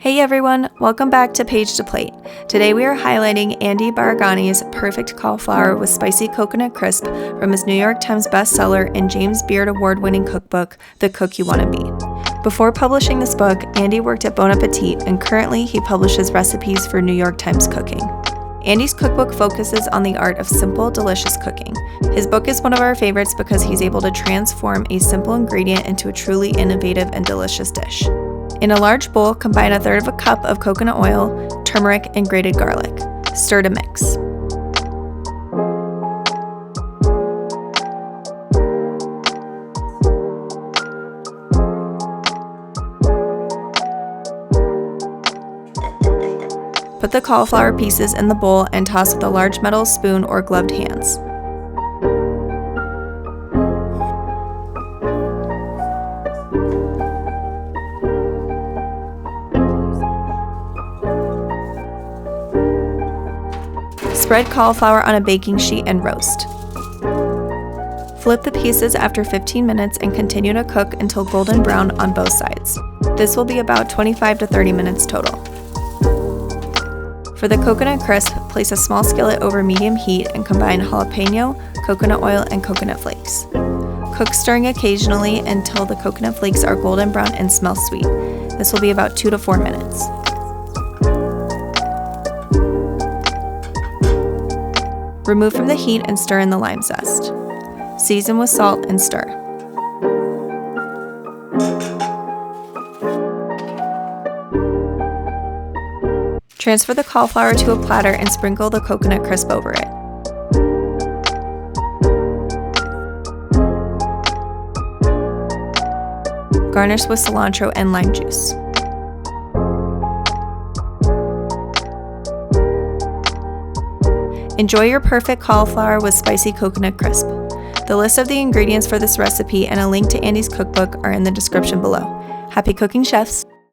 Hey everyone, welcome back to Page to Plate. Today we are highlighting Andy Baraghani's perfect cauliflower with spicy coconut crisp from his New York Times bestseller and James Beard award-winning cookbook, The Cook You Wanna Be. Before publishing this book, Andy worked at Bon Appetit, and currently he publishes recipes for New York Times Cooking. Andy's cookbook focuses on the art of simple, delicious cooking. His book is one of our favorites because he's able to transform a simple ingredient into a truly innovative and delicious dish. In a large bowl, combine 1/3 cup of coconut oil, turmeric, and grated garlic. Stir to mix. Put the cauliflower pieces in the bowl and toss with a large metal spoon or gloved hands. Spread cauliflower on a baking sheet and roast. Flip the pieces after 15 minutes and continue to cook until golden brown on both sides. This will be about 25 to 30 minutes total. For the coconut crisp, place a small skillet over medium heat and combine jalapeno, coconut oil, and coconut flakes. Cook stirring occasionally until the coconut flakes are golden brown and smell sweet. This will be about 2 to 4 minutes. Remove from the heat and stir in the lime zest. Season with salt and stir. Transfer the cauliflower to a platter and sprinkle the coconut crisp over it. Garnish with cilantro and lime juice. Enjoy your perfect cauliflower with spicy coconut crisp. The list of the ingredients for this recipe and a link to Andy's cookbook are in the description below. Happy cooking, chefs!